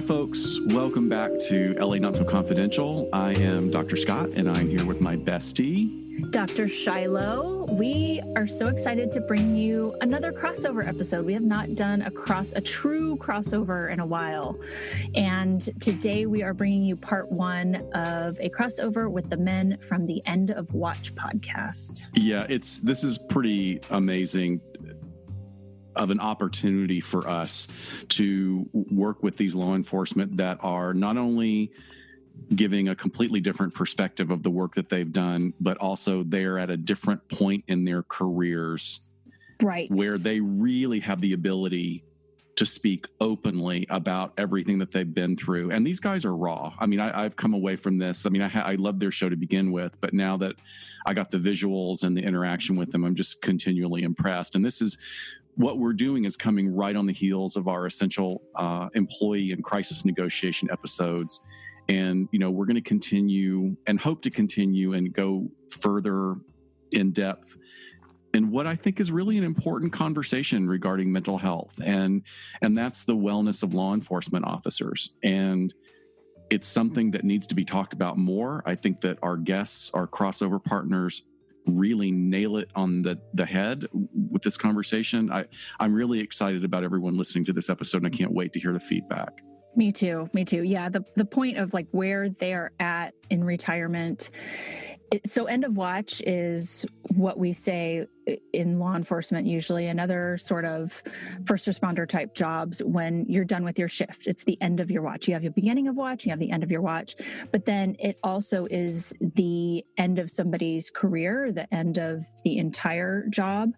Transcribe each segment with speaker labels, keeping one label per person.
Speaker 1: folks. Welcome back to LA Not So Confidential. I am Dr. Scott, and I'm here with my bestie,
Speaker 2: Dr. Shiloh. We are so excited to bring you another crossover episode. We have not done a true crossover in a while. And today we are bringing you part one of a crossover with the men from the End of Watch podcast.
Speaker 1: Yeah, this is pretty amazing of an opportunity for us to work with these law enforcement that are not only giving a completely different perspective of the work that they've done, but also they're at a different point in their careers,
Speaker 2: right,
Speaker 1: where they really have the ability to speak openly about everything that they've been through. And these guys are raw. I mean, I've come away from this. I mean, I loved their show to begin with, but now that I got the visuals and the interaction with them, I'm just continually impressed. And this is what we're doing is coming right on the heels of our essential employee and crisis negotiation episodes. And, you know, we're going to continue and hope to continue and go further in depth in what I think is really an important conversation regarding mental health. And that's the wellness of law enforcement officers. And it's something that needs to be talked about more. I think that our guests, our crossover partners, really nail it on the head with this conversation. I'm really excited about everyone listening to this episode, and I can't wait to hear the feedback.
Speaker 2: Me too. Yeah, the point of like where they are at in retirement. So end of watch is what we say in law enforcement, usually, and other sort of first responder type jobs. When you're done with your shift, it's the end of your watch. You have your beginning of watch, you have the end of your watch, but then it also is the end of somebody's career, the end of the entire job.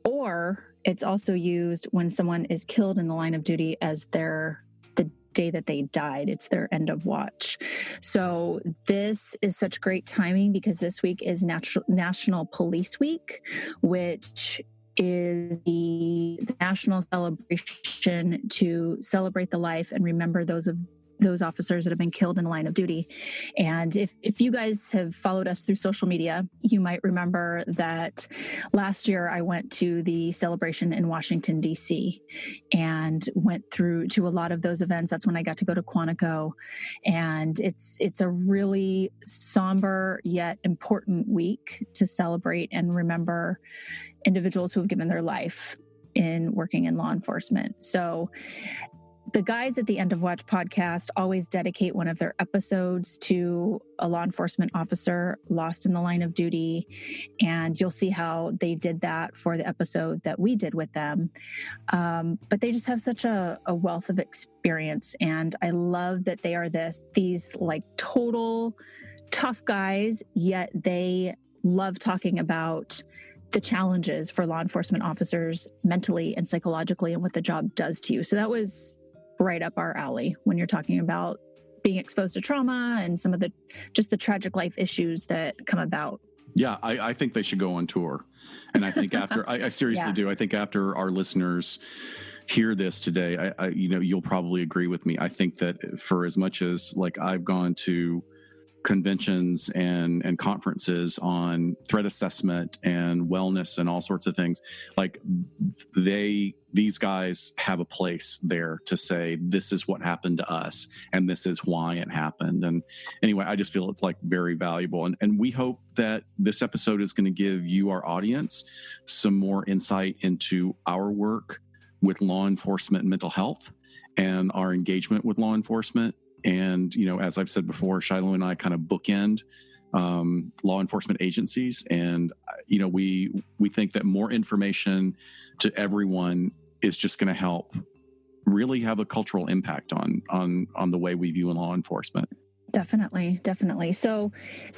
Speaker 2: Or it's also used when someone is killed in the line of duty as the day that they died. It's their end of watch. So this is such great timing because this week is National Police Week, which is the national celebration to celebrate the life and remember those officers that have been killed in the line of duty. And if you guys have followed us through social media, you might remember that last year I went to the celebration in Washington, D.C. and went through to a lot of those events. That's when I got to go to Quantico. And it's a really somber yet important week to celebrate and remember individuals who have given their life in working in law enforcement. So the guys at the End of Watch podcast always dedicate one of their episodes to a law enforcement officer lost in the line of duty. And you'll see how they did that for the episode that we did with them. But they just have such a wealth of experience. And I love that they are these like total tough guys, yet they love talking about the challenges for law enforcement officers mentally and psychologically and what the job does to you. So that was right up our alley when you're talking about being exposed to trauma and some of the tragic life issues that come about.
Speaker 1: Yeah, I think they should go on tour. And I think after, I seriously do. I think after our listeners hear this today, you'll probably agree with me. I think that for as much as like I've gone to conventions and conferences on threat assessment and wellness and all sorts of things, like these guys have a place there to say, this is what happened to us and this is why it happened. And anyway, I just feel it's like very valuable. And we hope that this episode is going to give you, our audience, some more insight into our work with law enforcement and mental health and our engagement with law enforcement. And, you know, as I've said before, Shiloh and I kind of bookend law enforcement agencies. And, you know, we think that more information to everyone is just going to help really have a cultural impact on the way we view law enforcement.
Speaker 2: Definitely. So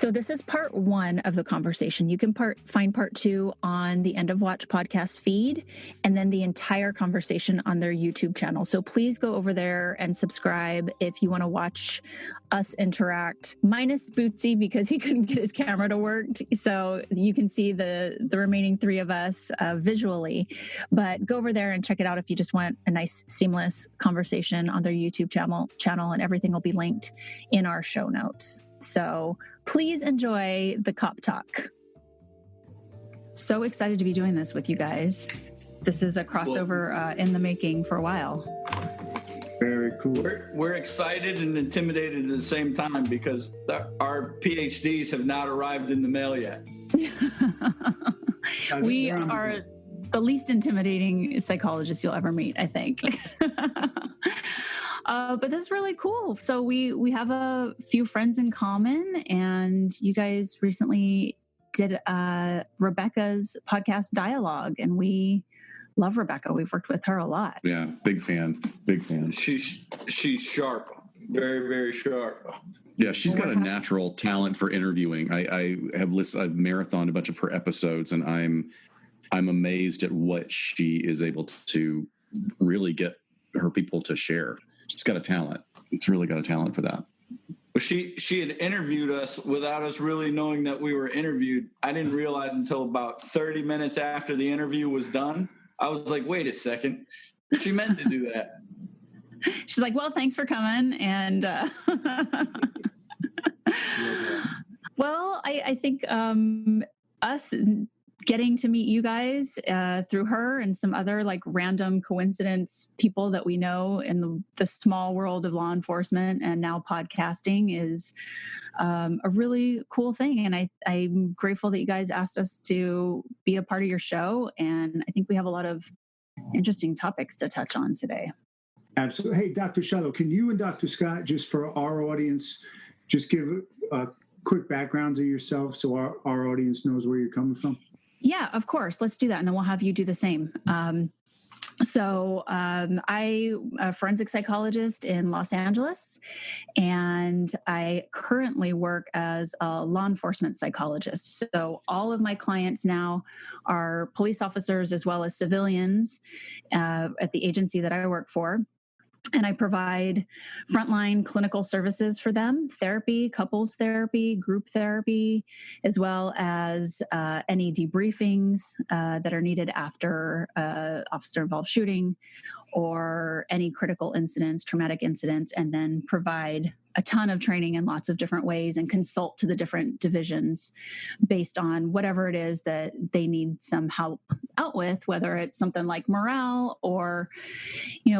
Speaker 2: this is part one of the conversation. You can find part two on the End of Watch podcast feed, and then the entire conversation on their YouTube channel. So please go over there and subscribe if you want to watch us interact, minus Bootsy because he couldn't get his camera to work. So you can see the remaining three of us visually, but go over there and check it out if you just want a nice seamless conversation on their YouTube channel, and everything will be linked in our show notes. So please enjoy the cop talk. So excited to be doing this with you guys. This is a crossover in the making for a while.
Speaker 3: Very cool.
Speaker 4: We're excited and intimidated at the same time because our PhDs have not arrived in the mail yet.
Speaker 2: We are the least intimidating psychologists you'll ever meet, I think. But this is really cool. So we have a few friends in common, and you guys recently did Rebecca's podcast Dialogue, and we love Rebecca. We've worked with her a lot.
Speaker 1: Yeah, big fan.
Speaker 4: She's sharp, very, very sharp.
Speaker 1: Yeah, she's got a natural talent for interviewing. I've marathoned a bunch of her episodes, and I'm amazed at what she is able to really get her people to share. She's got a talent. It's really got a talent for that.
Speaker 4: She had interviewed us without us really knowing that we were interviewed. I didn't realize until about 30 minutes after the interview was done. I was like, wait a second. She meant to do that.
Speaker 2: She's like, well, thanks for coming. And well, I think us getting to meet you guys through her and some other like random coincidence people that we know in the small world of law enforcement and now podcasting is a really cool thing. And I'm grateful that you guys asked us to be a part of your show. And I think we have a lot of interesting topics to touch on today.
Speaker 3: Absolutely. Hey, Dr. Shuttle, can you and Dr. Scott, just for our audience, just give a quick background to yourself so our audience knows where you're coming from?
Speaker 2: Yeah, of course. Let's do that. And then we'll have you do the same. I'm a forensic psychologist in Los Angeles, and I currently work as a law enforcement psychologist. So all of my clients now are police officers as well as civilians at the agency that I work for. And I provide frontline clinical services for them, therapy, couples therapy, group therapy, as well as any debriefings that are needed after officer-involved shooting or any critical incidents, traumatic incidents, and then provide a ton of training in lots of different ways and consult to the different divisions based on whatever it is that they need some help out with, whether it's something like morale or,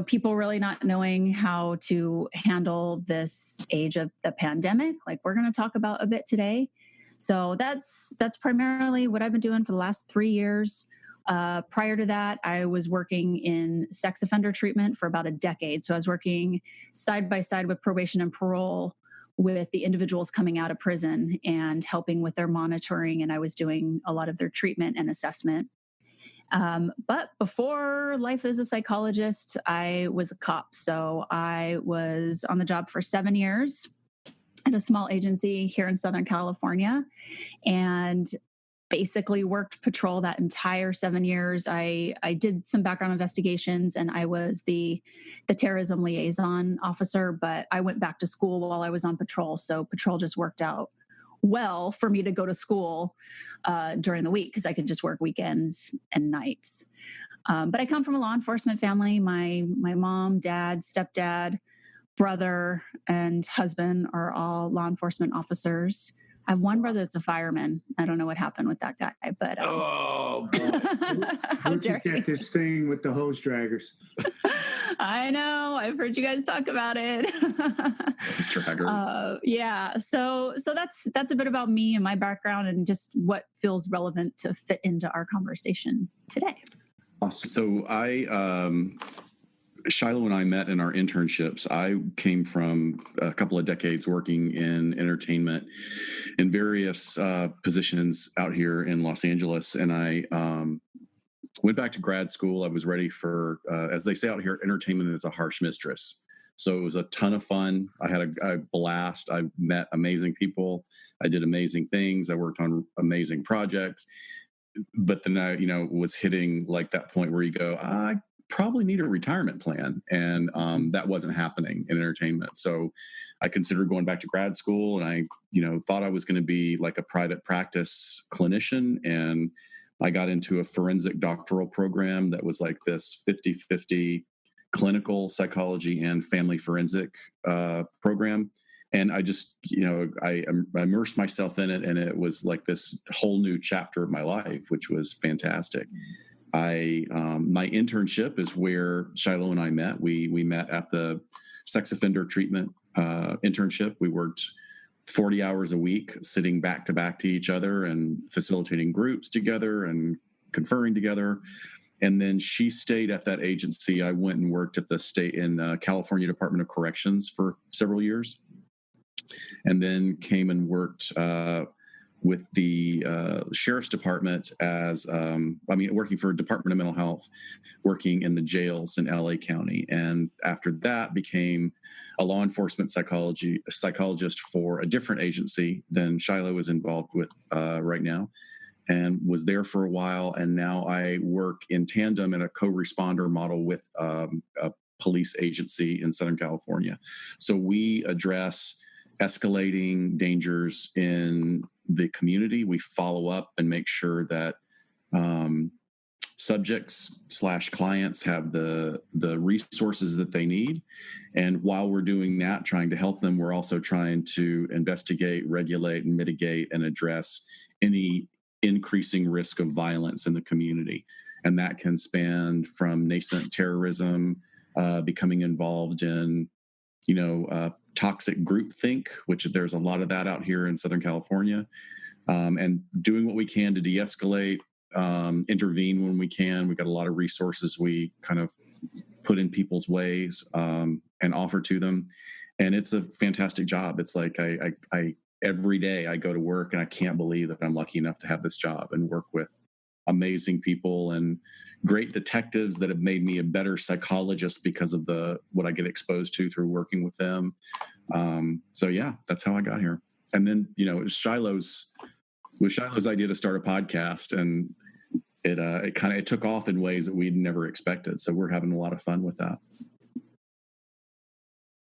Speaker 2: people really not knowing how to handle this age of the pandemic, like we're going to talk about a bit today. So that's primarily what I've been doing for the last 3 years. Prior to that, I was working in sex offender treatment for about a decade. So I was working side by side with probation and parole with the individuals coming out of prison and helping with their monitoring. And I was doing a lot of their treatment and assessment. But before life as a psychologist, I was a cop. So I was on the job for 7 years at a small agency here in Southern California, and basically worked patrol that entire 7 years. I did some background investigations, and I was the terrorism liaison officer, but I went back to school while I was on patrol. So patrol just worked out well for me to go to school during the week because I could just work weekends and nights. But I come from a law enforcement family. My mom, dad, stepdad, brother, and husband are all law enforcement officers. I have one brother that's a fireman. I don't know what happened with that guy, but
Speaker 4: oh, boy.
Speaker 3: Where'd you get this thing with the hose draggers?
Speaker 2: I know. I've heard you guys talk about it.
Speaker 1: Hose draggers.
Speaker 2: Yeah. So that's a bit about me and my background and just what feels relevant to fit into our conversation today.
Speaker 3: Awesome.
Speaker 1: So Shiloh and I met in our internships. I came from a couple of decades working in entertainment in various positions out here in Los Angeles. And I went back to grad school. I was ready for, as they say out here, entertainment is a harsh mistress. So it was a ton of fun. I had a blast. I met amazing people. I did amazing things. I worked on amazing projects. But then I, was hitting like that point where you go, I probably need a retirement plan. And that wasn't happening in entertainment. So I considered going back to grad school, and I, thought I was going to be like a private practice clinician. And I got into a forensic doctoral program that was like this 50-50 clinical psychology and family forensic program. And I just, I immersed myself in it, and it was like this whole new chapter of my life, which was fantastic. My internship is where Shiloh and I met. We met at the sex offender treatment internship. We worked 40 hours a week, sitting back to each other and facilitating groups together and conferring together. And then she stayed at that agency. I went and worked at the state in California Department of Corrections for several years, and then came and worked with the sheriff's department as, working for Department of Mental Health, working in the jails in LA County. And after that became a law enforcement psychologist for a different agency than Shiloh is involved with right now, and was there for a while. And now I work in tandem in a co-responder model with a police agency in Southern California. So we address escalating dangers in the community. We follow up and make sure that subjects/clients have the resources that they need. And while we're doing that, trying to help them, we're also trying to investigate, regulate, and mitigate and address any increasing risk of violence in the community. And that can span from nascent terrorism, becoming involved in, toxic groupthink, which there's a lot of that out here in Southern California, and doing what we can to de-escalate, intervene when we can. We've got a lot of resources we kind of put in people's ways and offer to them. And it's a fantastic job. It's like I every day I go to work and I can't believe that I'm lucky enough to have this job and work with amazing people and great detectives that have made me a better psychologist because of what I get exposed to through working with them. So yeah, that's how I got here. And then, it was Shiloh's idea to start a podcast, and it took off in ways that we'd never expected. So we're having a lot of fun with that.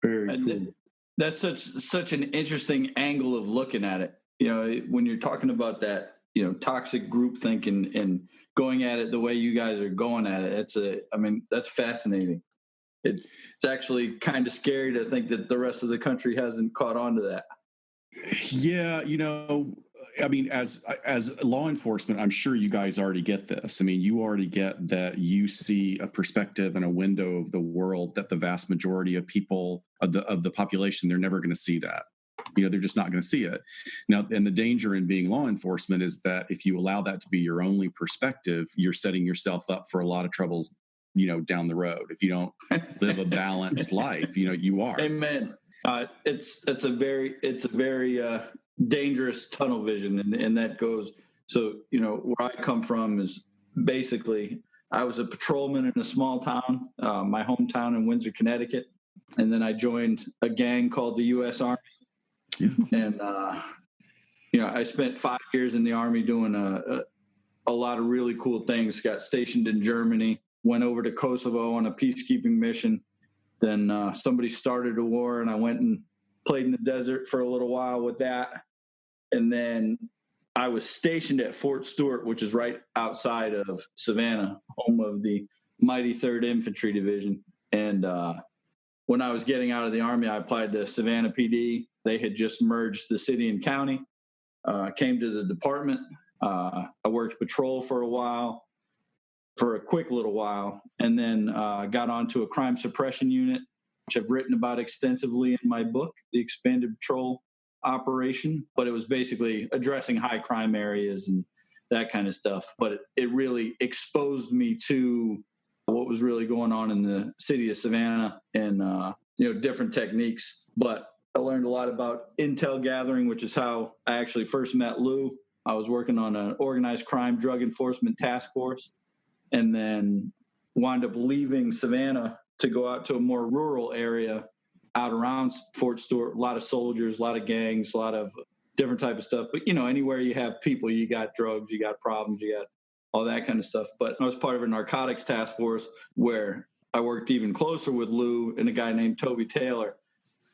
Speaker 3: Very cool.
Speaker 4: That's such an interesting angle of looking at it. When you're talking about that, toxic groupthink and going at it the way you guys are going at it, that's fascinating. It's actually kind of scary to think that the rest of the country hasn't caught on to that.
Speaker 1: Yeah, as law enforcement, I'm sure you guys already get this. You already get that you see a perspective and a window of the world that the vast majority of people of the population, they're never going to see that. They're just not going to see it. Now, and the danger in being law enforcement is that if you allow that to be your only perspective, you're setting yourself up for a lot of troubles, down the road. If you don't live a balanced life, you are.
Speaker 4: Amen. It's a very dangerous tunnel vision, and that goes. So where I come from is basically I was a patrolman in a small town, my hometown in Windsor, Connecticut, and then I joined a gang called the U.S. Army. Yeah. And I spent 5 years in the Army doing a lot of really cool things. Got stationed in Germany, went over to Kosovo on a peacekeeping mission. Then somebody started a war, and I went and played in the desert for a little while with that. And then I was stationed at Fort Stewart, which is right outside of Savannah, home of the mighty 3rd Infantry Division. And when I was getting out of the Army, I applied to Savannah PD. They had just merged the city and county. Came to the department. I worked patrol for a quick little while, and then got onto a crime suppression unit, which I've written about extensively in my book, The Expanded Patrol Operation. But it was basically addressing high crime areas and that kind of stuff. But it really exposed me to what was really going on in the city of Savannah and different techniques. But I learned a lot about intel gathering, which is how I actually first met Lou. I was working on an organized crime drug enforcement task force, and then wound up leaving Savannah to go out to a more rural area out around Fort Stewart. A lot of soldiers, a lot of gangs, a lot of different type of stuff. But, anywhere you have people, you got drugs, you got problems, you got all that kind of stuff. But I was part of a narcotics task force where I worked even closer with Lou and a guy named Toby Taylor.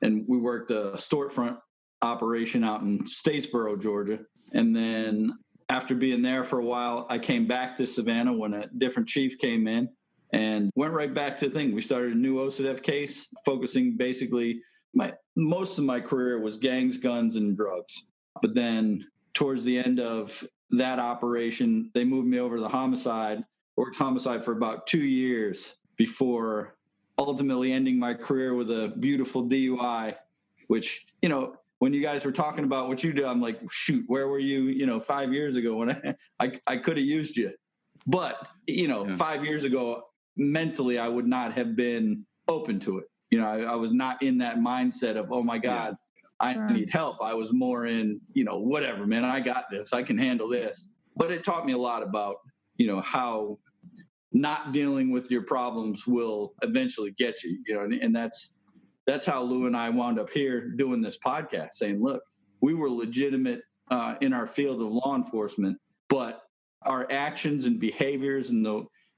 Speaker 4: And we worked a storefront operation out in Statesboro, Georgia. And then after being there for a while, I came back to Savannah when a different chief came in and went right back to the thing. We started a new OCDETF case, focusing basically most of my career was gangs, guns, and drugs. But then towards the end of that operation, they moved me over to the homicide, worked homicide for about 2 years before ultimately ending my career with a beautiful DUI, which, when you guys were talking about what you do, I'm like, shoot, where were you, 5 years ago when I could have used you. But, 5 years ago, mentally, I would not have been open to it. I was not in that mindset of, oh my God, I need help. I was more in, whatever, man, I got this. I can handle this. But it taught me a lot about, how not dealing with your problems will eventually get you, and that's how Lou and I wound up here doing this podcast, saying, look, we were legitimate in our field of law enforcement, but our actions and behaviors and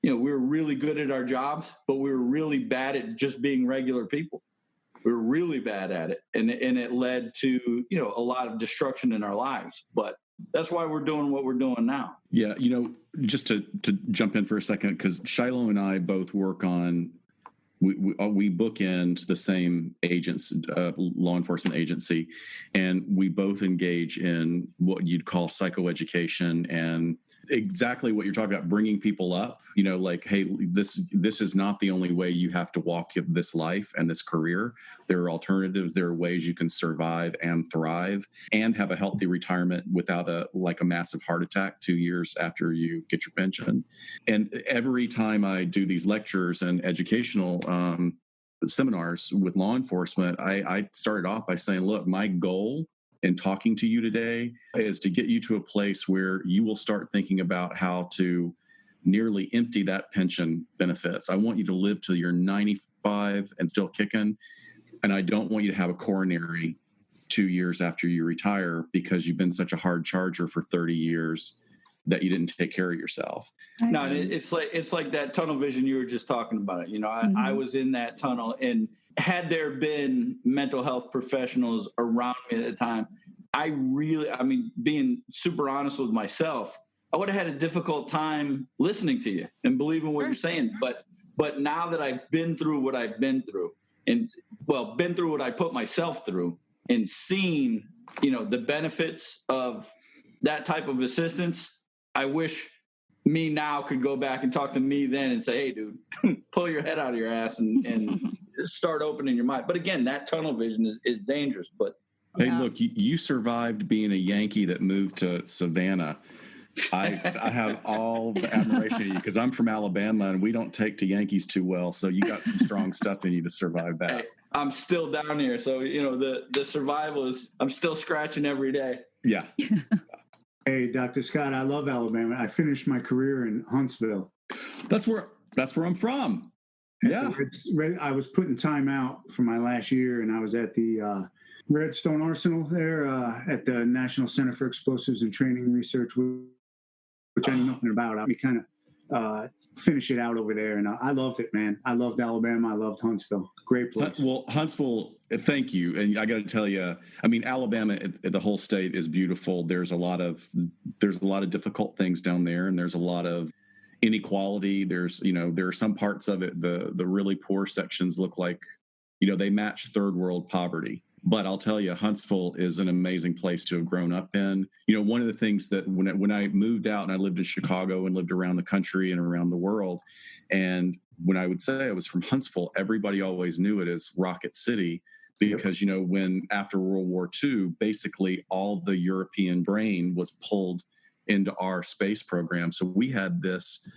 Speaker 4: we were really good at our jobs, but we were really bad at just being regular people. We were really bad at it. And it led to, a lot of destruction in our lives. But that's why we're doing what we're doing now.
Speaker 1: Yeah. Just to jump in for a second, because Shiloh and I both work on, we bookend the same law enforcement agency, and we both engage in what you'd call psychoeducation and exactly what you're talking about, bringing people up, like, hey, this is not the only way you have to walk this life and this career. There are alternatives. There are ways you can survive and thrive and have a healthy retirement without a massive heart attack 2 years after you get your pension. And every time I do these lectures and educational seminars with law enforcement, I started off by saying, look, my goal in talking to you today is to get you to a place where you will start thinking about how to nearly empty that pension benefits. I want you to live till you're 95 and still kicking. And I don't want you to have a coronary 2 years after you retire because you've been such a hard charger for 30 years that you didn't take care of yourself.
Speaker 4: No, it's like that tunnel vision you were just talking about. I was in that tunnel, and had there been mental health professionals around me at the time, being super honest with myself, I would have had a difficult time listening to you and believing what you're saying. But now that I've been through what I've been through, been through what I put myself through, and seen, the benefits of that type of assistance, I wish me now could go back and talk to me then and say, hey, dude, pull your head out of your ass and start opening your mind. But again, that tunnel vision is dangerous. But
Speaker 1: hey, look, you survived being a Yankee that moved to Savannah. I have all the admiration of you because I'm from Alabama and we don't take to Yankees too well. So you got some strong stuff in you to survive that.
Speaker 4: Hey, I'm still down here. So, the survival is, I'm still scratching every day.
Speaker 1: Yeah.
Speaker 3: Hey, Dr. Scott, I love Alabama. I finished my career in Huntsville.
Speaker 1: That's where I'm from. Yeah.
Speaker 3: I was putting time out for my last year, and I was at the Redstone Arsenal there at the National Center for Explosives and Training Research, which I knew nothing about. We kind of finish it out over there, and I loved it, man. I loved Alabama. I loved Huntsville. Great place.
Speaker 1: Well, Huntsville, thank you. And I got to tell you, Alabama, the whole state is beautiful. There's a lot of difficult things down there, and there's a lot of inequality. There are some parts of it, the really poor sections look like, they match third world poverty. But I'll tell you, Huntsville is an amazing place to have grown up in. One of the things that when I moved out and I lived in Chicago and lived around the country and around the world, and when I would say I was from Huntsville, everybody always knew it as Rocket City because, when after World War II, basically all the European brain was pulled into our space program. So we had this,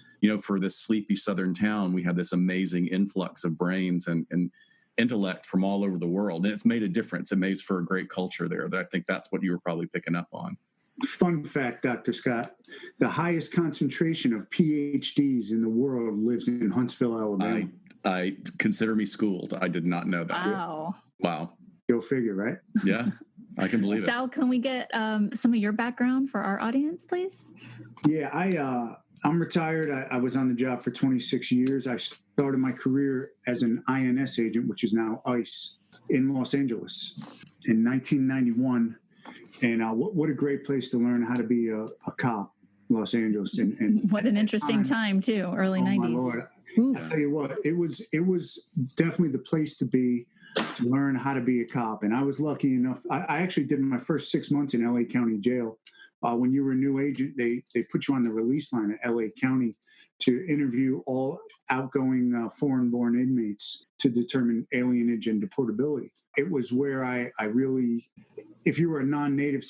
Speaker 1: for this sleepy southern town, we had this amazing influx of brains and intellect from all over the world. And it's made a difference. It makes for a great culture there. That I think that's what you were probably picking up on.
Speaker 3: Fun fact, Dr. Scott, the highest concentration of PhDs in the world lives in Huntsville, Alabama.
Speaker 1: I consider me schooled. I did not know that. Wow.
Speaker 3: Go figure, right?
Speaker 1: Yeah, I can believe it.
Speaker 2: Sal, can we get some of your background for our audience, please?
Speaker 3: Yeah, I'm retired. I was on the job for 26 years. I started my career as an INS agent, which is now ICE, in Los Angeles in 1991. And what a great place to learn how to be a cop, Los Angeles. And
Speaker 2: what an interesting time, too, early 90s.
Speaker 3: My Lord. I'll tell you what, it was definitely the place to be to learn how to be a cop. And I was lucky enough. I actually did my first 6 months in LA County Jail. When you were a new agent, they put you on the release line at LA County to interview all outgoing foreign-born inmates to determine alienage and deportability. It was where I really, if you were a non-native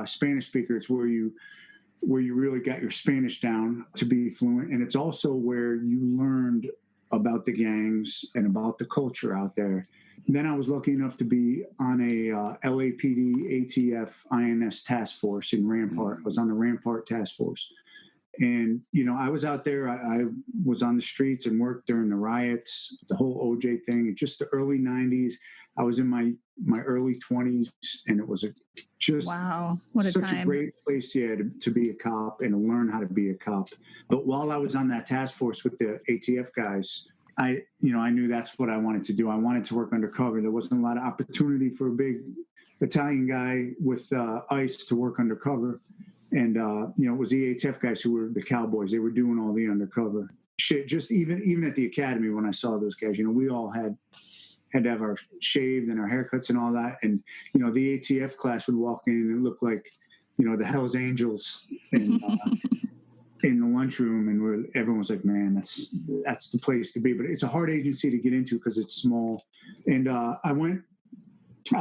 Speaker 3: Spanish speaker, it's where you really got your Spanish down to be fluent. And it's also where you learned about the gangs and about the culture out there. And then I was lucky enough to be on a LAPD ATF INS task force in Rampart. I was on the Rampart task force. And, I was out there, I was on the streets and worked during the riots, the whole OJ thing, just the early 90s. I was in my early 20s, and it was
Speaker 2: wow, what a
Speaker 3: such
Speaker 2: time.
Speaker 3: A great place, to be a cop and to learn how to be a cop. But while I was on that task force with the ATF guys, I knew that's what I wanted to do. I wanted to work undercover. There wasn't a lot of opportunity for a big Italian guy with ICE to work undercover. And, it was the ATF guys who were the cowboys. They were doing all the undercover shit. Just even at the academy, when I saw those guys, we all had to have our shaved and our haircuts and all that. And, the ATF class would walk in and it looked like, the Hells Angels in the lunchroom. And everyone was like, man, that's the place to be. But it's a hard agency to get into because it's small. And I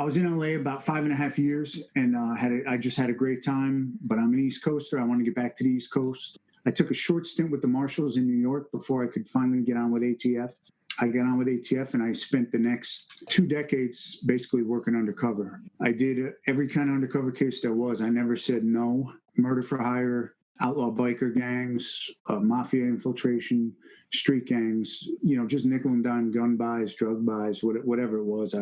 Speaker 3: was in LA about 5.5 years, and I just had a great time. But I'm an East Coaster. I want to get back to the East Coast. I took a short stint with the Marshals in New York before I could finally get on with ATF. I got on with ATF, and I spent the next 2 decades basically working undercover. I did every kind of undercover case there was. I never said no. Murder for hire, outlaw biker gangs, mafia infiltration, street gangs, just nickel and dime gun buys, drug buys, whatever it was.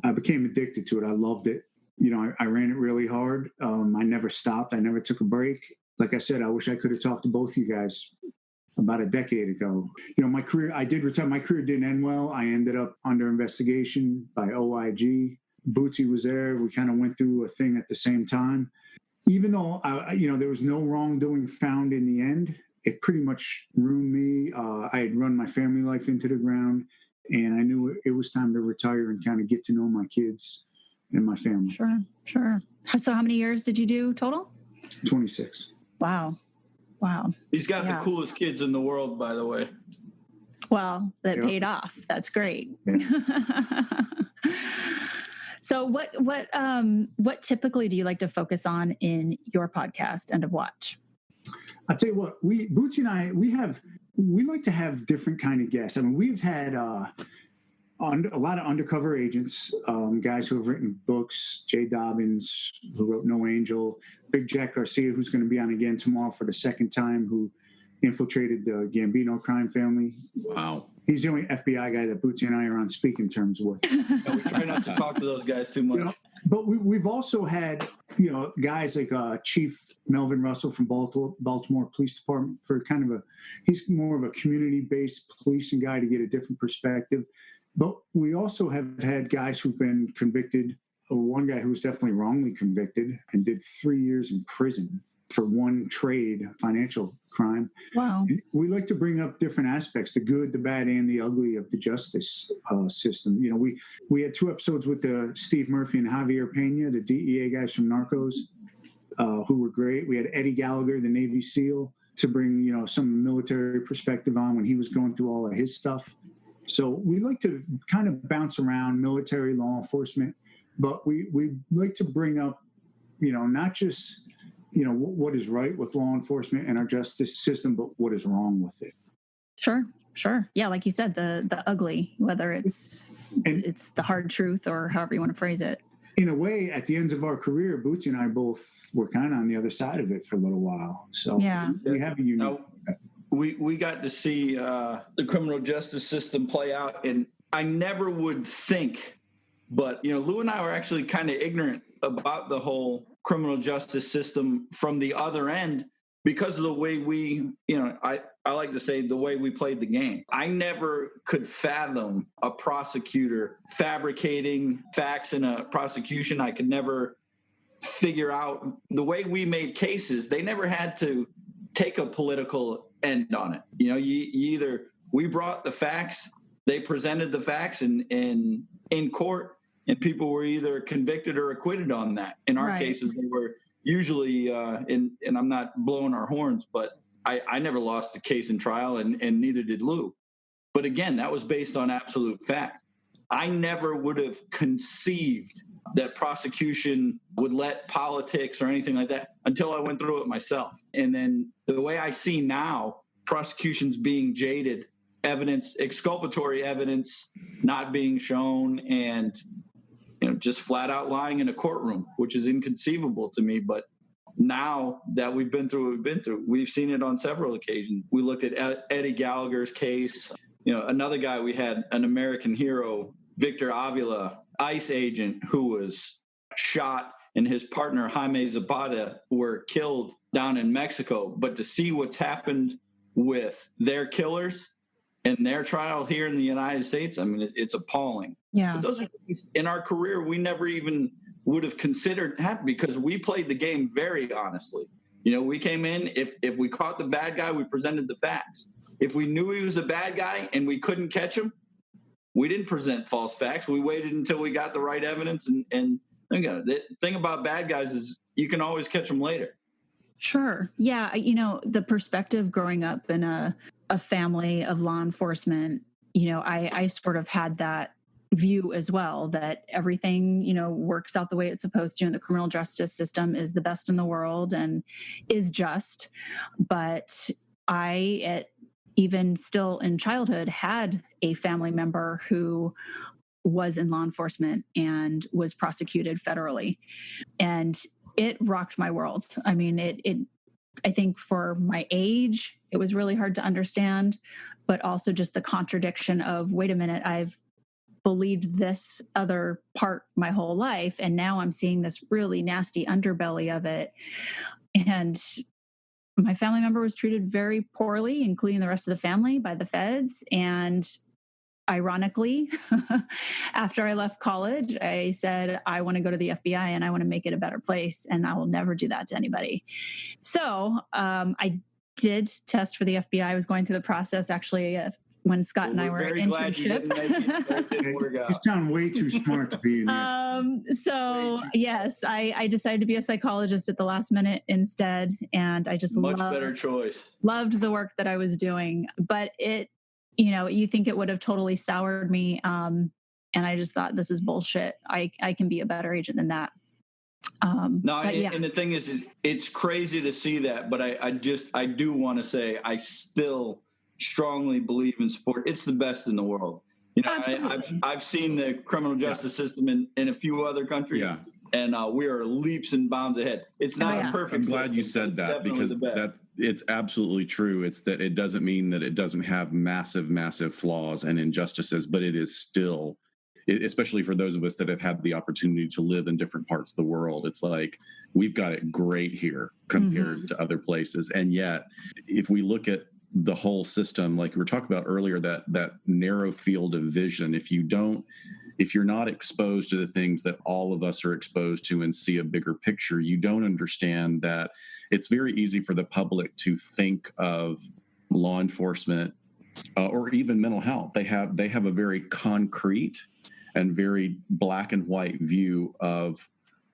Speaker 3: I became addicted to it. I loved it. I ran it really hard. I never stopped. I never took a break. Like I said, I wish I could have talked to both you guys about a decade ago. My career, I did retire. My career didn't end well. I ended up under investigation by OIG. Bootsy was there. We kind of went through a thing at the same time. Even though, there was no wrongdoing found in the end, it pretty much ruined me. I had run my family life into the ground, and I knew it was time to retire and kind of get to know my kids and my family.
Speaker 2: Sure. So how many years did you do total?
Speaker 3: 26.
Speaker 2: Wow.
Speaker 4: He's got the coolest kids in the world, by the way.
Speaker 2: Well, that paid off. That's great.
Speaker 3: Yeah.
Speaker 2: So what typically do you like to focus on in your podcast, End of Watch?
Speaker 3: I'll tell you what, Bootsy and I, we like to have different kind of guests. I mean, we've had a lot of undercover agents, guys who have written books, Jay Dobbins, who wrote No Angel, Big Jack Garcia, who's going to be on again tomorrow for the second time, who infiltrated the Gambino crime family.
Speaker 1: Wow.
Speaker 3: He's the only FBI guy that Bootsy and I are on speaking terms with.
Speaker 4: Yeah, we try not to talk to those guys too much.
Speaker 3: But we've also had, guys like Chief Melvin Russell from Baltimore Police Department for he's more of a community-based policing guy to get a different perspective. But we also have had guys who've been convicted. One guy who was definitely wrongly convicted and did 3 years in prison for one trade, financial crime.
Speaker 2: Wow.
Speaker 3: We like to bring up different aspects, the good, the bad, and the ugly of the justice system. We had 2 episodes with Steve Murphy and Javier Pena, the DEA guys from Narcos, who were great. We had Eddie Gallagher, the Navy SEAL, to bring, some military perspective on when he was going through all of his stuff. So we like to kind of bounce around military, law enforcement, but we like to bring up, not just what is right with law enforcement and our justice system, but what is wrong with it.
Speaker 2: Sure. Yeah, like you said, the ugly, whether it's the hard truth or however you want to phrase it.
Speaker 3: In a way, at the ends of our career, Bootsy and I both were kind of on the other side of it for a little while. So
Speaker 2: yeah,
Speaker 3: we have a unique.
Speaker 4: We got to see the criminal justice system play out, and I never would think, but Lou and I were actually kind of ignorant about the whole criminal justice system from the other end because of the way we, I like to say the way we played the game. I never could fathom a prosecutor fabricating facts in a prosecution. I could never figure out the way we made cases. They never had to take a political end on it. We brought the facts, they presented the facts in court, and people were either convicted or acquitted on that. In our cases, they were usually, and I'm not blowing our horns, but I never lost a case in trial, and neither did Lou. But again, that was based on absolute fact. I never would have conceived that prosecution would let politics or anything like that until I went through it myself. And then the way I see now, prosecution's being jaded, evidence, exculpatory evidence not being shown, and just flat out lying in a courtroom, which is inconceivable to me. But now that we've been through what we've been through, we've seen it on several occasions. We looked at Eddie Gallagher's case. Another guy, we had an American hero, Victor Avila, ICE agent, who was shot, and his partner, Jaime Zapata, were killed down in Mexico. But to see what's happened with their killers and their trial here in the United States, I mean, it's appalling.
Speaker 2: Yeah.
Speaker 4: But those are things in our career we never even would have considered happening, because we played the game very honestly. We came in, if we caught the bad guy, we presented the facts. If we knew he was a bad guy and we couldn't catch him, we didn't present false facts. We waited until we got the right evidence. And the thing about bad guys is you can always catch them later.
Speaker 2: Sure. Yeah. The perspective growing up in a family of law enforcement, I sort of had that view as well, that everything, works out the way it's supposed to. And the criminal justice system is the best in the world and is just. But even still in childhood, had a family member who was in law enforcement and was prosecuted federally. And it rocked my world. I mean, I think for my age, it was really hard to understand, but also just the contradiction of, wait a minute, I've believed this other part my whole life, and now I'm seeing this really nasty underbelly of it. And my family member was treated very poorly, including the rest of the family, by the feds. And ironically, after I left college, I said, I want to go to the FBI and I want to make it a better place, and I will never do that to anybody. So I did test for the FBI. I was going through the process actually when Scott and I were in internship.
Speaker 3: You sound way too smart to be in here.
Speaker 2: So yes, I decided to be a psychologist at the last minute instead. And I just
Speaker 4: better choice.
Speaker 2: Loved the work that I was doing, but you think it would have totally soured me. And I just thought, this is bullshit. I can be a better agent than that.
Speaker 4: And the thing is, it's crazy to see that, but I do want to say, I still strongly believe and support. It's the best in the world. I've seen the criminal justice system in a few other countries, and we are leaps and bounds ahead. It's not a perfect.
Speaker 1: I'm glad
Speaker 4: system,
Speaker 1: you said that, because it's absolutely true. It's that it doesn't mean that it doesn't have massive flaws and injustices, but it is still, especially for those of us that have had the opportunity to live in different parts of the world, it's like we've got it great here compared to other places. And yet, if we look at the whole system, like we were talking about earlier, that narrow field of vision, if you're not exposed to the things that all of us are exposed to and see a bigger picture, you don't understand that it's very easy for the public to think of law enforcement or even mental health. They have a very concrete and very black and white view of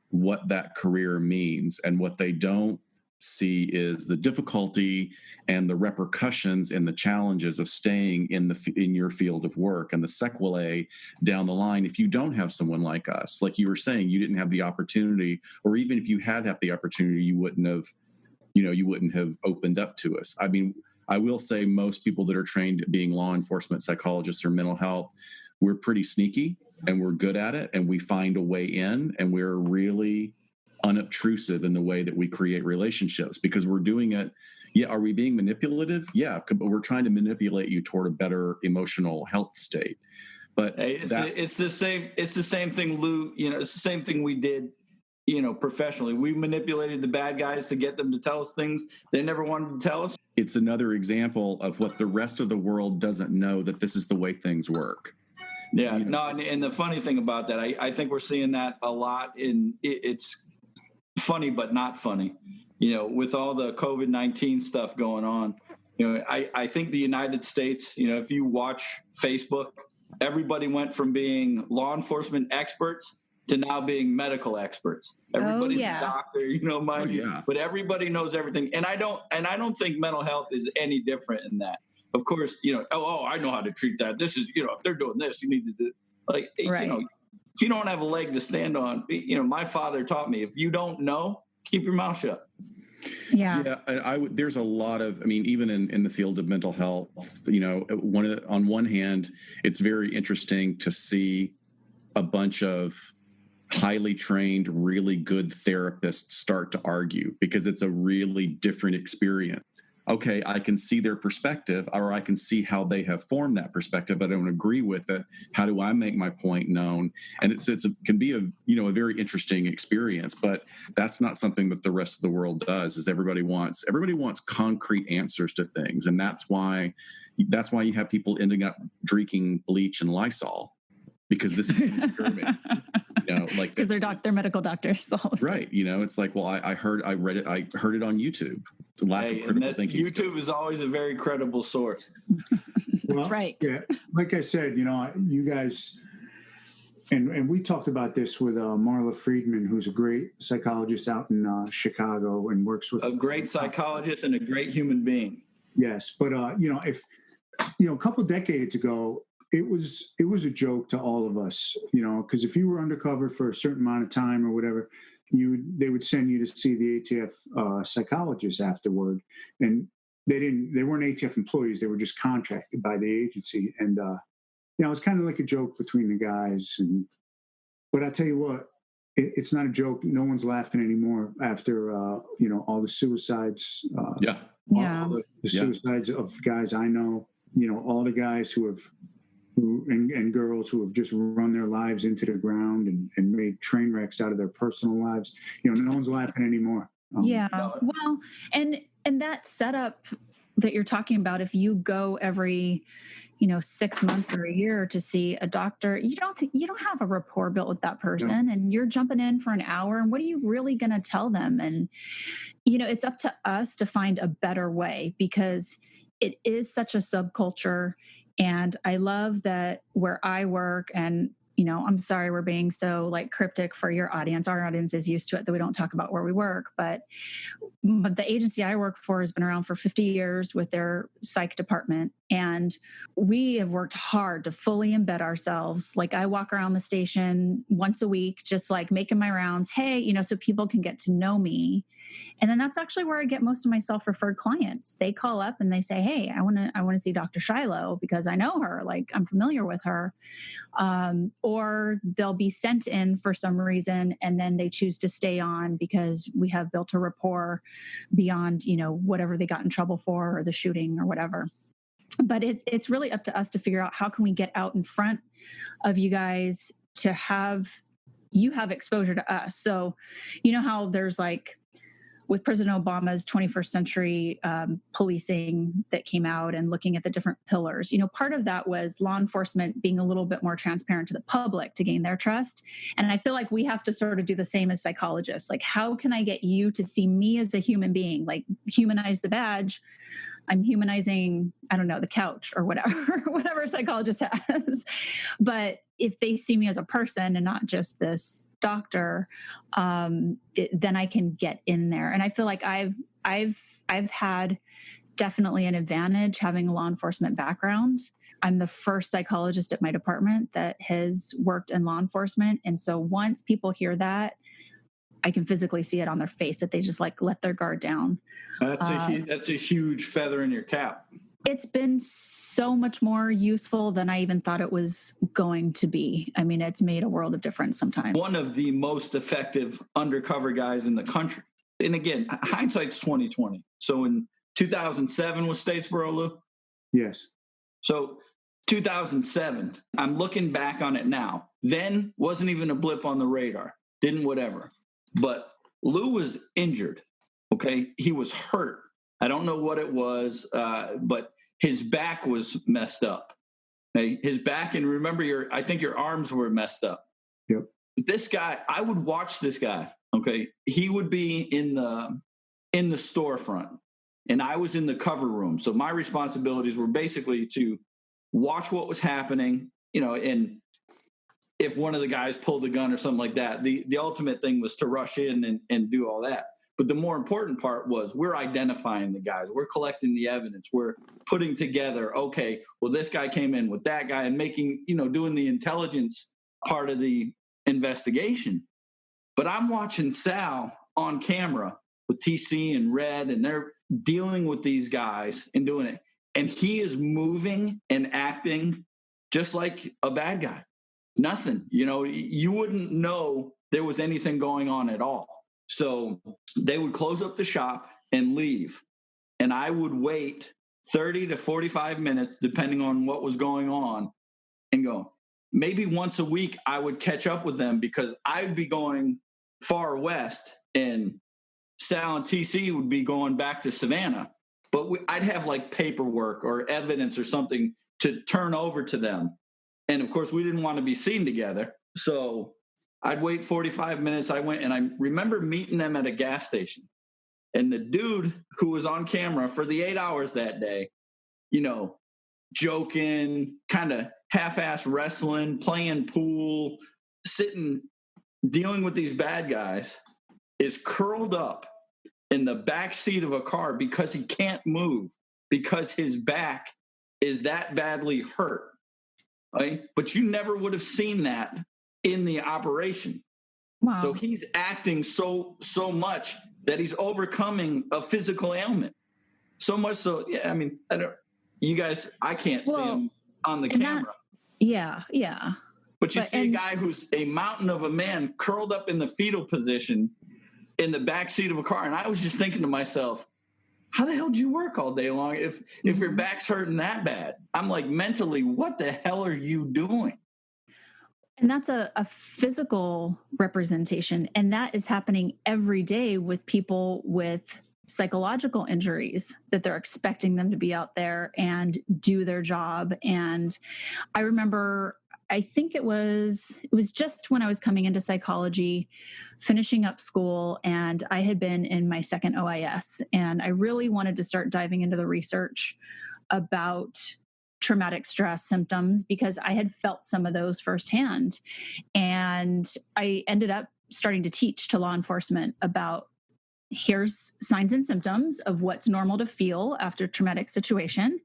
Speaker 1: what that career means, and what they don't see is the difficulty and the repercussions and the challenges of staying in your field of work, and the sequelae down the line if you don't have someone like us. Like you were saying, you didn't have the opportunity, or even if you had the opportunity, you wouldn't have opened up to us. I mean, I will say most people that are trained at being law enforcement psychologists or mental health, we're pretty sneaky and we're good at it, and we find a way in, and we're really unobtrusive in the way that we create relationships, because we're doing it. Yeah. Are we being manipulative? Yeah. But we're trying to manipulate you toward a better emotional health state. But
Speaker 4: it's the same thing, Lou, it's the same thing we did, professionally. We manipulated the bad guys to get them to tell us things they never wanted to tell us.
Speaker 1: It's another example of what the rest of the world doesn't know, that this is the way things work.
Speaker 4: Yeah. And the funny thing about that, I think we're seeing that a lot it's funny, but not funny, with all the COVID-19 stuff going on. I think the United States, if you watch Facebook, everybody went from being law enforcement experts to now being medical experts. Everybody's a doctor, mind you, but everybody knows everything. And I don't think mental health is any different in that. Of course, I know how to treat that. This is, if they're doing this, you need to do if you don't have a leg to stand on, my father taught me, if you don't know, keep your mouth shut.
Speaker 2: Yeah.
Speaker 1: There's a lot of, even in the field of mental health, on one hand, it's very interesting to see a bunch of highly trained, really good therapists start to argue, because it's a really different experience. Okay, I can see their perspective, or I can see how they have formed that perspective. I don't agree with it. How do I make my point known? And it can be a very interesting experience, but that's not something that the rest of the world does. Is everybody wants concrete answers to things, and that's why you have people ending up drinking bleach and Lysol, because this is an experiment. Because
Speaker 2: they're medical doctors.
Speaker 1: Right. It's like, well, I heard it on YouTube. The lack of critical thinking.
Speaker 4: YouTube is always a very credible source.
Speaker 2: That's right.
Speaker 3: Yeah. Like I said, you guys, and we talked about this with Marla Friedman, who's a great psychologist out in Chicago and works with
Speaker 4: a great psychologist and a great human being.
Speaker 3: Yes. But, if, a couple of decades ago, it was a joke to all of us, because if you were undercover for a certain amount of time or whatever, they would send you to see the ATF psychologist afterward, and they weren't ATF employees; they were just contracted by the agency, and it was kind of like a joke between the guys. But I tell you what, it's not a joke. No one's laughing anymore after all the suicides. All the suicides of guys I know. All the guys and girls who have just run their lives into the ground and made train wrecks out of their personal lives. No one's laughing anymore.
Speaker 2: Well, and that setup that you're talking about, if you go every 6 months or a year to see a doctor, you don't have a rapport built with that person, and you're jumping in for an hour, and what are you really going to tell them? And it's up to us to find a better way, because it is such a subculture. And I love that where I work, and, I'm sorry we're being so cryptic for your audience. Our audience is used to it that we don't talk about where we work, but the agency I work for has been around for 50 years with their psych department. And we have worked hard to fully embed ourselves. I walk around the station once a week, just making my rounds. Hey, so people can get to know me. And then that's actually where I get most of my self-referred clients. They call up and they say, hey, I want to see Dr. Shiloh because I know her, I'm familiar with her. Or they'll be sent in for some reason, and then they choose to stay on because we have built a rapport beyond, whatever they got in trouble for, or the shooting or whatever. But it's really up to us to figure out how can we get out in front of you guys to have exposure to us. So, how there's with President Obama's 21st century policing that came out and looking at the different pillars, part of that was law enforcement being a little bit more transparent to the public to gain their trust. And I feel like we have to sort of do the same as psychologists. How can I get you to see me as a human being? Humanize the badge. I'm humanizing, the couch or whatever a psychologist has. But if they see me as a person and not just this doctor, then I can get in there. And I feel like I've had definitely an advantage having a law enforcement background. I'm the first psychologist at my department that has worked in law enforcement. And so once people hear that, I can physically see it on their face that they just let their guard down.
Speaker 4: That's a huge feather in your cap.
Speaker 2: It's been so much more useful than I even thought it was going to be. It's made a world of difference sometimes.
Speaker 4: One of the most effective undercover guys in the country. And again, hindsight's 20/20. So in 2007 was Statesboro, Lou?
Speaker 3: Yes.
Speaker 4: So 2007, I'm looking back on it now. Then wasn't even a blip on the radar. Didn't whatever. But Lou was injured, okay? He was hurt. I don't know what it was, but his back was messed up. Okay? His back, and remember, I think your arms were messed up.
Speaker 3: Yep.
Speaker 4: This guy, I would watch this guy, okay? He would be in the storefront, and I was in the cover room. So my responsibilities were basically to watch what was happening, and if one of the guys pulled a gun or something like that. The ultimate thing was to rush in and do all that. But the more important part was we're identifying the guys. We're collecting the evidence. We're putting together, okay, well, this guy came in with that guy, and making, doing the intelligence part of the investigation. But I'm watching Sal on camera with TC and Red, and they're dealing with these guys and doing it. And he is moving and acting just like a bad guy. Nothing, you wouldn't know there was anything going on at all. So they would close up the shop and leave. And I would wait 30 to 45 minutes, depending on what was going on, and go. Maybe once a week, I would catch up with them because I'd be going far west and Sal and TC would be going back to Savannah. But I'd have like paperwork or evidence or something to turn over to them. And of course, we didn't want to be seen together. So I'd wait 45 minutes. I went, and I remember meeting them at a gas station. And the dude who was on camera for the 8 hours that day, joking, kind of half-ass wrestling, playing pool, sitting, dealing with these bad guys, is curled up in the back seat of a car because he can't move, because his back is that badly hurt. Right? But you never would have seen that in the operation.
Speaker 2: Wow.
Speaker 4: So he's acting so much that he's overcoming a physical ailment. So much so, yeah, I mean, you guys, I can't see him on the camera.
Speaker 2: Yeah.
Speaker 4: But you see a guy who's a mountain of a man curled up in the fetal position in the back seat of a car. And I was just thinking to myself, how the hell do you work all day long if your back's hurting that bad? I'm like, mentally, what the hell are you doing?
Speaker 2: And that's a physical representation. And that is happening every day with people with psychological injuries, that they're expecting them to be out there and do their job. And I remember, I think it was just when I was coming into psychology, finishing up school, and I had been in my second OIS, and I really wanted to start diving into the research about traumatic stress symptoms because I had felt some of those firsthand. And I ended up starting to teach to law enforcement about, here's signs and symptoms of what's normal to feel after a traumatic situation.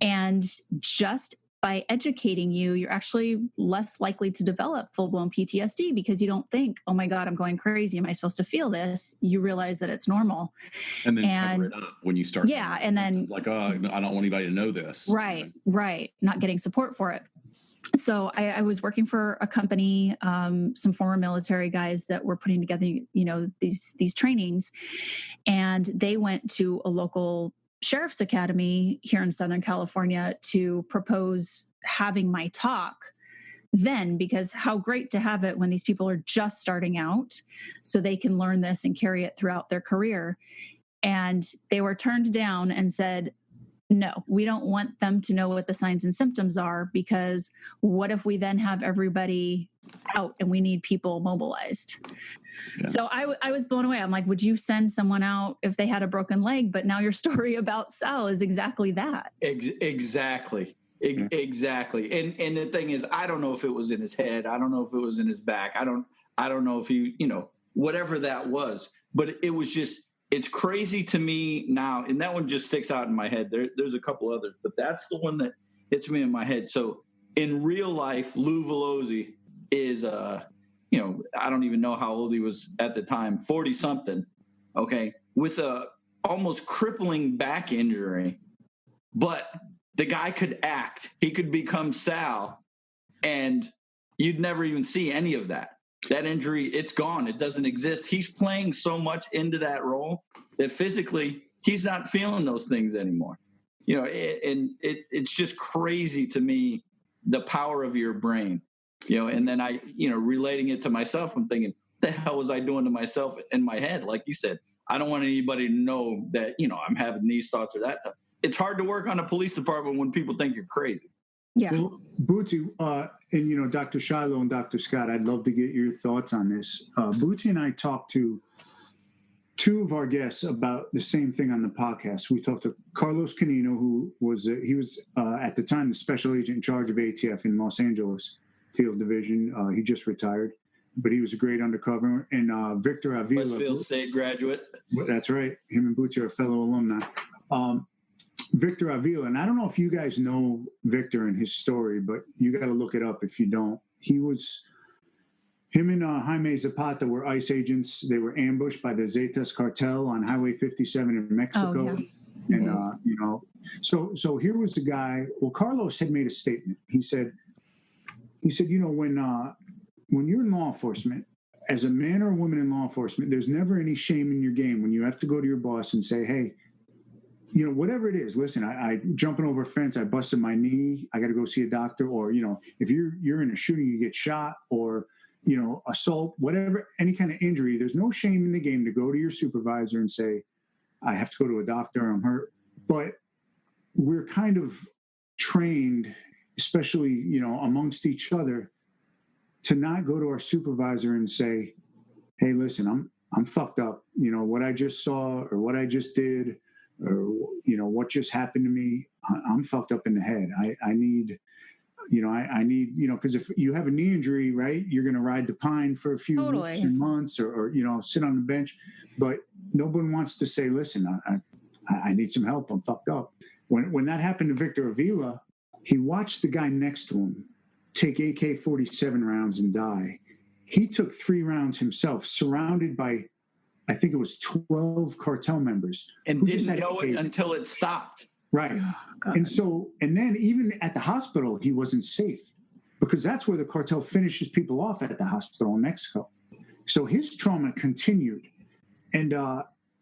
Speaker 2: And just by educating you, you're actually less likely to develop full-blown PTSD because you don't think, oh my God, I'm going crazy. Am I supposed to feel this? You realize that it's normal.
Speaker 1: And then cover it up when you start.
Speaker 2: Yeah. And then
Speaker 1: like, oh, I don't want anybody to know this.
Speaker 2: Right. Not getting support for it. So I was working for a company, some former military guys that were putting together, these trainings, and they went to a local Sheriff's Academy here in Southern California to propose having my talk then, because how great to have it when these people are just starting out so they can learn this and carry it throughout their career. And they were turned down and said, no, we don't want them to know what the signs and symptoms are, because what if we then have everybody out and we need people mobilized? Yeah. So I was blown away. I'm like, would you send someone out if they had a broken leg? But now your story about Sal is exactly that.
Speaker 4: Exactly. And the thing is, I don't know if it was in his head. I don't know if it was in his back. I don't know if he, whatever that was, but it was just, it's crazy to me now. And that one just sticks out in my head. There's a couple others, but that's the one that hits me in my head. So in real life, Lou Velozzi is, I don't even know how old he was at the time, 40 something. Okay. With a almost crippling back injury, but the guy could act. He could become Sal, and you'd never even see any of that. That injury, it's gone. It doesn't exist. He's playing so much into that role that physically he's not feeling those things anymore. It's just crazy to me, the power of your brain, and then I, relating it to myself, I'm thinking, what the hell was I doing to myself in my head? Like you said, I don't want anybody to know that, I'm having these thoughts or that. It's hard to work on a police department when people think you're crazy.
Speaker 2: Yeah.
Speaker 3: Well, Bootsy, and Dr. Shiloh and Dr. Scott, I'd love to get your thoughts on this. Bootsy and I talked to two of our guests about the same thing on the podcast. We talked to Carlos Canino, who was at the time the special agent in charge of ATF in Los Angeles, Field Division. He just retired, but he was a great undercover. And Victor Avila,
Speaker 4: Westfield State graduate.
Speaker 3: That's right. Him and Bootsy are fellow alumni. Victor Avila, and I don't know if you guys know Victor and his story, but you got to look it up if you don't. Him and Jaime Zapata were ICE agents. They were ambushed by the Zetas cartel on Highway 57 in Mexico.
Speaker 2: Oh, yeah.
Speaker 3: And, so here was the guy. Well, Carlos had made a statement. He said, when you're in law enforcement, as a man or a woman in law enforcement, there's never any shame in your game when you have to go to your boss and say, hey, whatever it is, listen, I jumping over a fence, I busted my knee, I got to go see a doctor, or, if you're in a shooting, you get shot, or, assault, whatever, any kind of injury, there's no shame in the game to go to your supervisor and say, I have to go to a doctor, I'm hurt. But we're kind of trained, especially, amongst each other, to not go to our supervisor and say, hey, listen, I'm fucked up. What I just saw or what I just did, or what just happened to me, I'm fucked up in the head. I need because if you have a knee injury, right, you're going to ride the pine for a few weeks and months, or sit on the bench, but no one wants to say, listen, I need some help, I'm fucked up. When that happened to Victor Avila, he watched the guy next to him take AK-47 rounds and die. He took 3 rounds himself, surrounded by, I think it was 12 cartel members.
Speaker 4: And didn't know it until it stopped.
Speaker 3: Right. Oh, and then even at the hospital, he wasn't safe, because that's where the cartel finishes people off, at the hospital in Mexico. So his trauma continued, and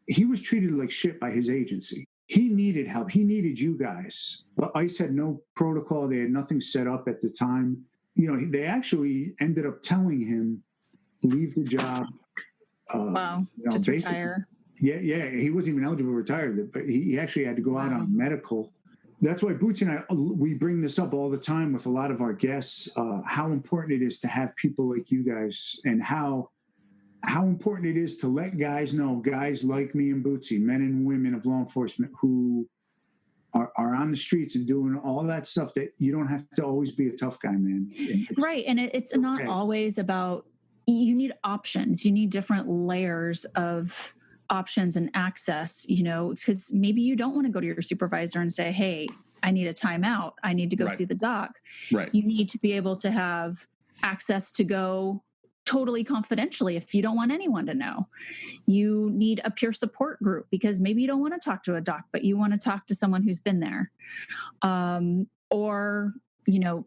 Speaker 3: he was treated like shit by his agency. He needed help. He needed you guys. But ICE had no protocol. They had nothing set up at the time. They actually ended up telling him, leave the job.
Speaker 2: Wow. Just retire.
Speaker 3: Yeah. He wasn't even eligible to retire, but he actually had to go out on medical. That's why Bootsy and I, we bring this up all the time with a lot of our guests, how important it is to have people like you guys, and how important it is to let guys know, guys like me and Bootsy, men and women of law enforcement who are on the streets and doing all that stuff, that you don't have to always be a tough guy, man.
Speaker 2: Right. And it's not always about, you need options. You need different layers of options and access, because maybe you don't want to go to your supervisor and say, hey, I need a timeout, I need to go see the doc.
Speaker 1: Right.
Speaker 2: You need to be able to have access to go totally confidentially if you don't want anyone to know. You need a peer support group, because maybe you don't want to talk to a doc, but you want to talk to someone who's been there. Or,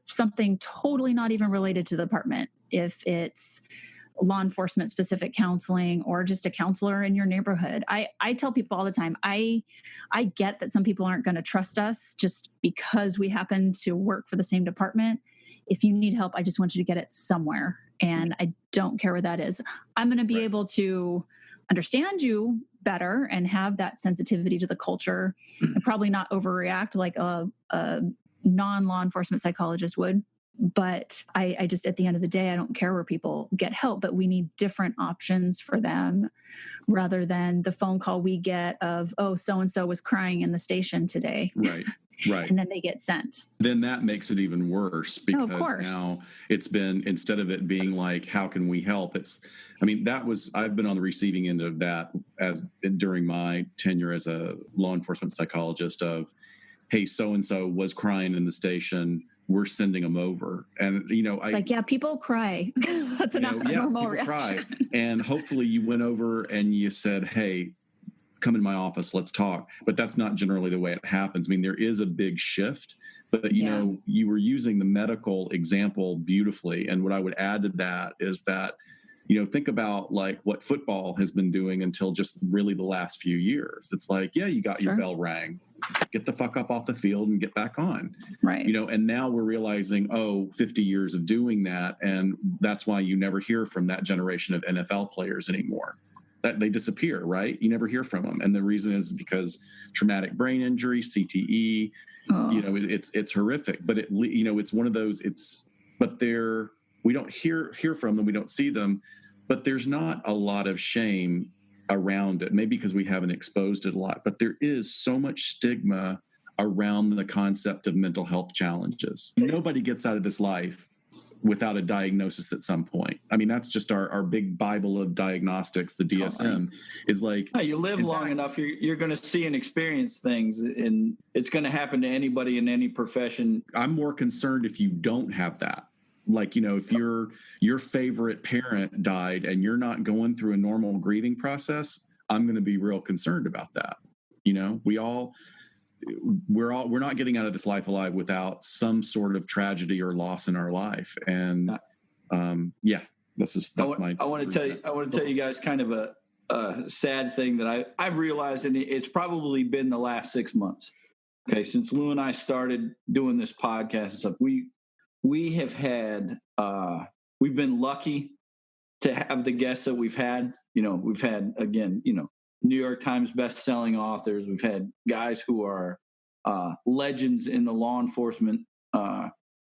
Speaker 2: something totally not even related to the department. If it's law enforcement specific counseling, or just a counselor in your neighborhood. I tell people all the time, I get that some people aren't going to trust us just because we happen to work for the same department. If you need help, I just want you to get it somewhere. And I don't care where that is. I'm going to be able to understand you better and have that sensitivity to the culture, and probably not overreact like a non-law enforcement psychologist would. But I just, at the end of the day, I don't care where people get help, but we need different options for them, rather than the phone call we get of, oh, so-and-so was crying in the station today.
Speaker 1: Right.
Speaker 2: And then they get sent.
Speaker 1: Then that makes it even worse, because now it's been, instead of it being like, how can we help? I've been on the receiving end of that during my tenure as a law enforcement psychologist of, hey, so-and-so was crying in the station, we're sending them over. And,
Speaker 2: it's people cry. That's a normal reaction.
Speaker 1: Cry. And hopefully you went over and you said, hey, come in my office, let's talk. But that's not generally the way it happens. There is a big shift, but you were using the medical example beautifully. And what I would add to that is that, think about like what football has been doing until just really the last few years. It's like, you got your bell rang, get the fuck up off the field and get back on.
Speaker 2: Right.
Speaker 1: And now we're realizing, 50 years of doing that. And that's why you never hear from that generation of NFL players anymore. That they disappear, right? You never hear from them. And the reason is because traumatic brain injury, CTE, it's horrific, but it's one of those, we don't hear from them. We don't see them, but there's not a lot of shame around it. Maybe because we haven't exposed it a lot, but there is so much stigma around the concept of mental health challenges. Nobody gets out of this life without a diagnosis at some point. I mean, that's just our big Bible of diagnostics. The DSM is like,
Speaker 4: you live long enough, you're going to see and experience things, and it's going to happen to anybody in any profession.
Speaker 1: I'm more concerned if you don't have that. Like, if your favorite parent died and you're not going through a normal grieving process, I'm going to be real concerned about that. We're not getting out of this life alive without some sort of tragedy or loss in our life. And that's my.
Speaker 4: I want to tell you guys kind of a sad thing that I've realized, and it's probably been the last 6 months. Okay, since Lou and I started doing this podcast and stuff, we have had we've been lucky to have the guests that we've had. We've had, again, New York Times best-selling authors. We've had guys who are legends in the law enforcement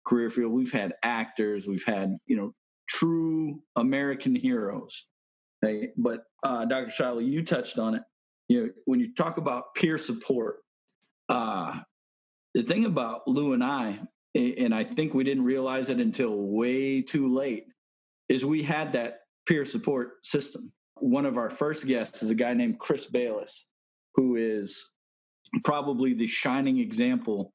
Speaker 4: career field. We've had actors. We've had, true American heroes. Okay? But Dr. Shiloh, you touched on it. When you talk about peer support, the thing about Lou and I, and I think we didn't realize it until way too late, is we had that peer support system. One of our first guests is a guy named Chris Bayless, who is probably the shining example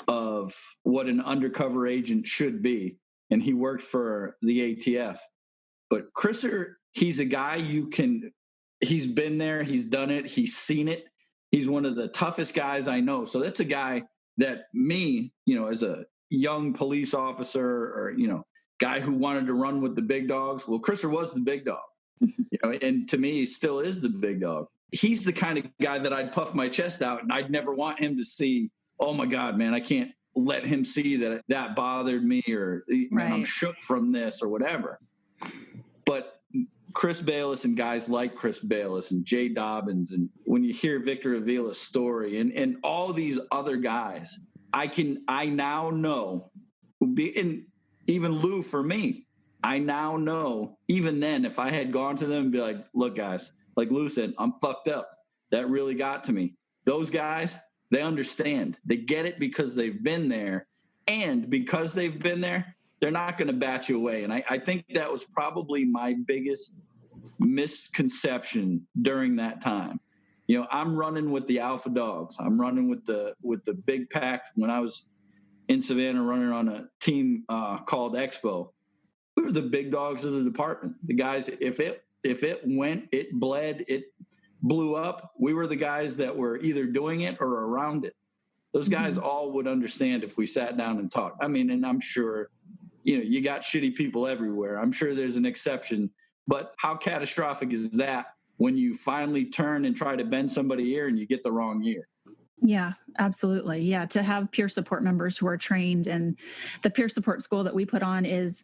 Speaker 4: of what an undercover agent should be. And he worked for the ATF. But he's a guy he's been there, he's done it, he's seen it. He's one of the toughest guys I know. So that's a guy that me, as a young police officer or, guy who wanted to run with the big dogs. Well, Chriser was the big dog. And to me, he still is the big dog. He's the kind of guy that I'd puff my chest out, and I'd never want him to see, oh my God, man, I can't let him see that bothered me, or man, I'm shook from this or whatever. But Chris Bayless and guys like Chris Bayless and Jay Dobbins, and when you hear Victor Avila's story and all these other guys, I now know, and even Lou for me, I now know, even then, if I had gone to them and be like, look, guys, like Lou said, I'm fucked up. That really got to me. Those guys, they understand. They get it because they've been there. And because they've been there, they're not going to bat you away. And I think that was probably my biggest misconception during that time. I'm running with the alpha dogs. I'm running with the big pack. When I was in Savannah running on a team called Expo, we were the big dogs of the department. The guys, if it went, it bled, it blew up, we were the guys that were either doing it or around it. Those guys all would understand if we sat down and talked. I mean, and I'm sure, you got shitty people everywhere. I'm sure there's an exception. But how catastrophic is that when you finally turn and try to bend somebody's ear and you get the wrong ear?
Speaker 2: Yeah, absolutely. Yeah, to have peer support members who are trained, and the peer support school that we put on is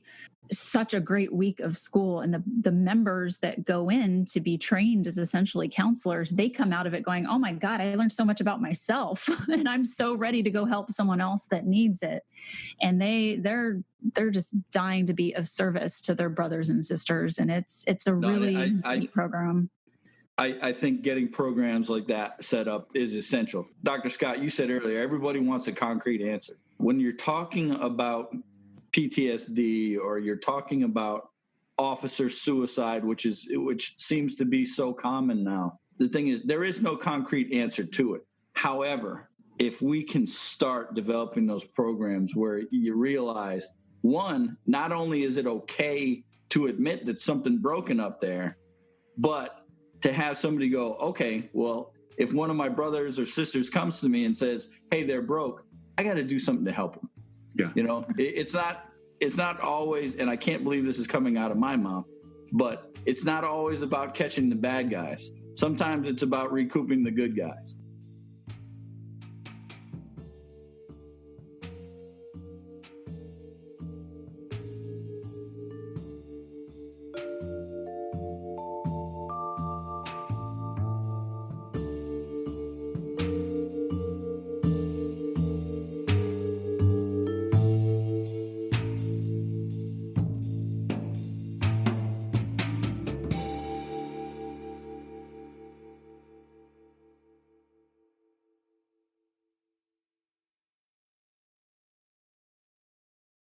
Speaker 2: such a great week of school, and the members that go in to be trained as essentially counselors, they come out of it going, oh my God, I learned so much about myself and I'm so ready to go help someone else that needs it. And they're just dying to be of service to their brothers and sisters. And it's a really neat program.
Speaker 4: I think getting programs like that set up is essential. Dr. Scott, you said earlier, everybody wants a concrete answer. When you're talking about PTSD, or you're talking about officer suicide, which seems to be so common now, the thing is, there is no concrete answer to it. However, if we can start developing those programs where you realize, one, not only is it okay to admit that something broken up there, but to have somebody go, okay, well, if one of my brothers or sisters comes to me and says, hey, they're broke, I got to do something to help them.
Speaker 1: Yeah.
Speaker 4: It's not always, and I can't believe this is coming out of my mouth, but it's not always about catching the bad guys. Sometimes it's about recouping the good guys.